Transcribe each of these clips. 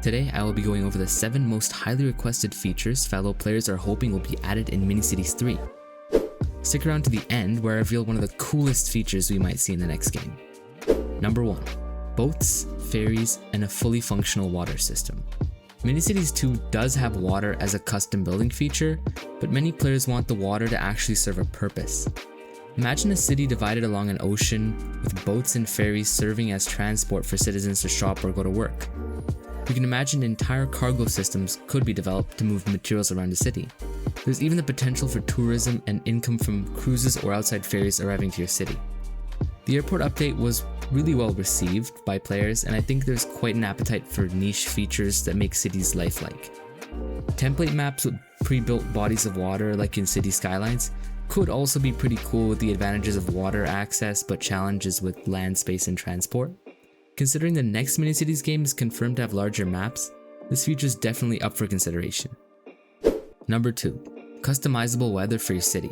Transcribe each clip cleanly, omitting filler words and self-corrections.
Today, I will be going over the 7 most highly requested features fellow players are hoping will be added in Mini-Cities 3. Stick around to the end where I reveal one of the coolest features we might see in the next game. Number 1. Boats, ferries, and a fully functional water system. Mini-Cities 2 does have water as a custom building feature, but many players want the water to actually serve a purpose. Imagine a city divided along an ocean, with boats and ferries serving as transport for citizens to shop or go to work. You can imagine entire cargo systems could be developed to move materials around the city. There's even the potential for tourism and income from cruises or outside ferries arriving to your city. The airport update was really well received by players, and I think there's quite an appetite for niche features that make cities lifelike. Template maps with pre-built bodies of water like in city skylines could also be pretty cool with the advantages of water access but challenges with land space and transport. Considering the next Mini-Cities game is confirmed to have larger maps, this feature is definitely up for consideration. Number 2. Customizable weather for your city.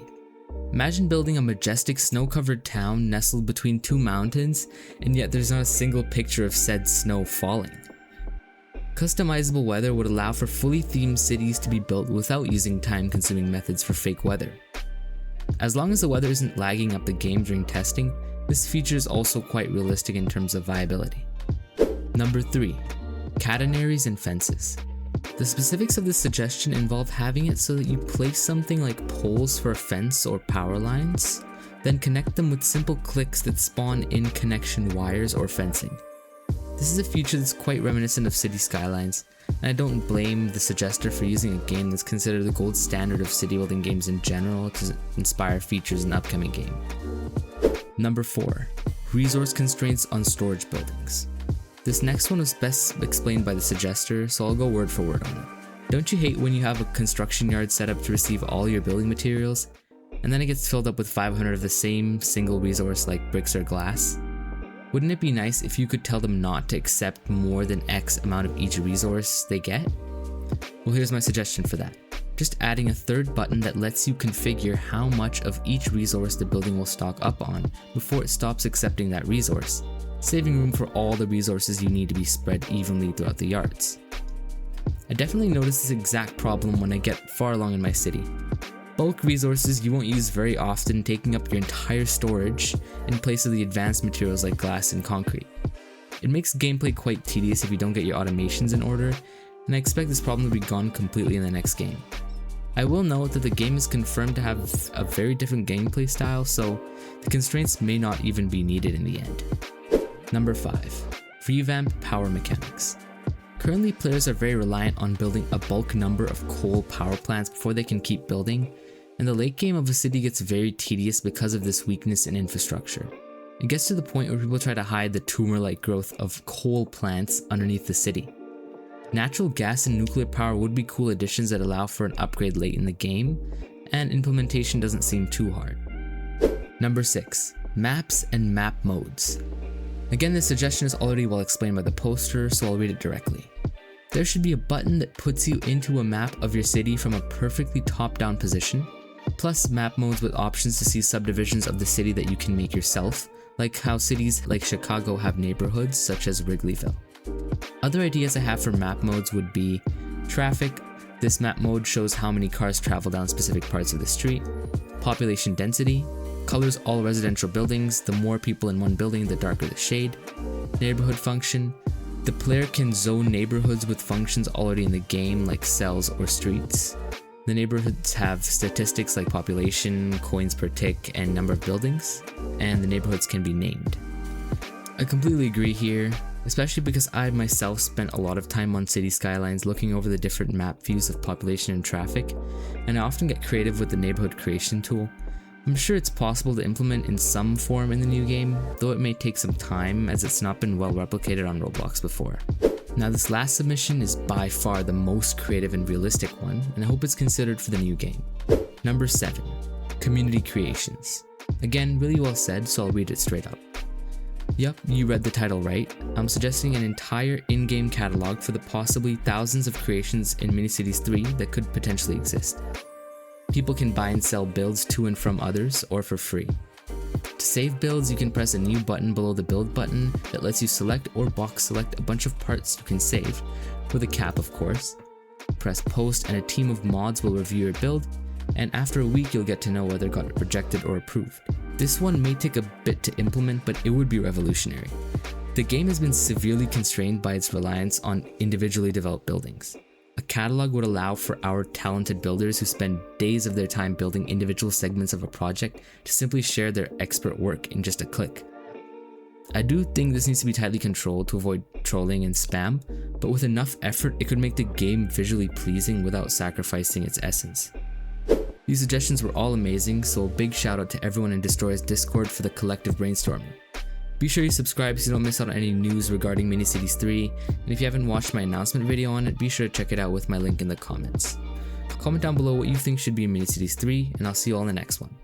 Imagine building a majestic snow-covered town nestled between 2 mountains, and yet there's not a single picture of said snow falling. Customizable weather would allow for fully themed cities to be built without using time-consuming methods for fake weather. As long as the weather isn't lagging up the game during testing, this feature is also quite realistic in terms of viability. Number 3. Catenaries and fences. The specifics of this suggestion involve having it so that you place something like poles for a fence or power lines, then connect them with simple clicks that spawn in connection wires or fencing. This is a feature that's quite reminiscent of city skylines, and I don't blame the suggester for using a game that's considered the gold standard of city building games in general to inspire features in the upcoming game. Number 4. Resource constraints on storage buildings. This next one was best explained by the suggester, so I'll go word for word on it. Don't you hate when you have a construction yard set up to receive all your building materials, and then it gets filled up with 500 of the same single resource like bricks or glass? Wouldn't it be nice if you could tell them not to accept more than X amount of each resource they get? Well, here's my suggestion for that. Just adding a third button that lets you configure how much of each resource the building will stock up on before it stops accepting that resource, saving room for all the resources you need to be spread evenly throughout the yards. I definitely notice this exact problem when I get far along in my city. Bulk resources you won't use very often taking up your entire storage in place of the advanced materials like glass and concrete. It makes gameplay quite tedious if you don't get your automations in order, and I expect this problem to be gone completely in the next game. I will note that the game is confirmed to have a very different gameplay style, so the constraints may not even be needed in the end. Number 5. Revamp power mechanics. Currently, players are very reliant on building a bulk number of coal power plants before they can keep building, and the late game of a city gets very tedious because of this weakness in infrastructure. It gets to the point where people try to hide the tumor-like growth of coal plants underneath the city. Natural gas and nuclear power would be cool additions that allow for an upgrade late in the game, and implementation doesn't seem too hard. Number 6. Maps and map modes. Again, this suggestion is already well explained by the poster, so I'll read it directly. There should be a button that puts you into a map of your city from a perfectly top-down position, plus map modes with options to see subdivisions of the city that you can make yourself, like how cities like Chicago have neighborhoods such as Wrigleyville. Other ideas I have for map modes would be traffic. This map mode shows how many cars travel down specific parts of the street. Population density. Colors all residential buildings. The more people in one building, the darker the shade. Neighborhood function. The player can zone neighborhoods with functions already in the game like cells or streets. The neighborhoods have statistics like population, coins per tick, and number of buildings, and the neighborhoods can be named. I completely agree here, especially because I myself spent a lot of time on city skylines looking over the different map views of population and traffic, and I often get creative with the neighborhood creation tool. I'm sure it's possible to implement in some form in the new game, though it may take some time as it's not been well replicated on Roblox before. Now this last submission is by far the most creative and realistic one, and I hope it's considered for the new game. Number 7. Community creations. Again, really well said, so I'll read it straight up. Yup, you read the title right. I'm suggesting an entire in-game catalog for the possibly thousands of creations in Mini-Cities 3 that could potentially exist. People can buy and sell builds to and from others, or for free. To save builds, you can press a new button below the build button that lets you select or box select a bunch of parts you can save, with a cap of course. Press post and a team of mods will review your build, and after a week you'll get to know whether it got rejected or approved. This one may take a bit to implement, but it would be revolutionary. The game has been severely constrained by its reliance on individually developed buildings. A catalog would allow for our talented builders who spend days of their time building individual segments of a project to simply share their expert work in just a click. I do think this needs to be tightly controlled to avoid trolling and spam, but with enough effort it could make the game visually pleasing without sacrificing its essence. These suggestions were all amazing, so a big shout out to everyone in Destroyer's Discord for the collective brainstorming. Be sure you subscribe so you don't miss out on any news regarding Minicities 3, and if you haven't watched my announcement video on it, be sure to check it out with my link in the comments. Comment down below what you think should be in Minicities 3, and I'll see you all in the next one.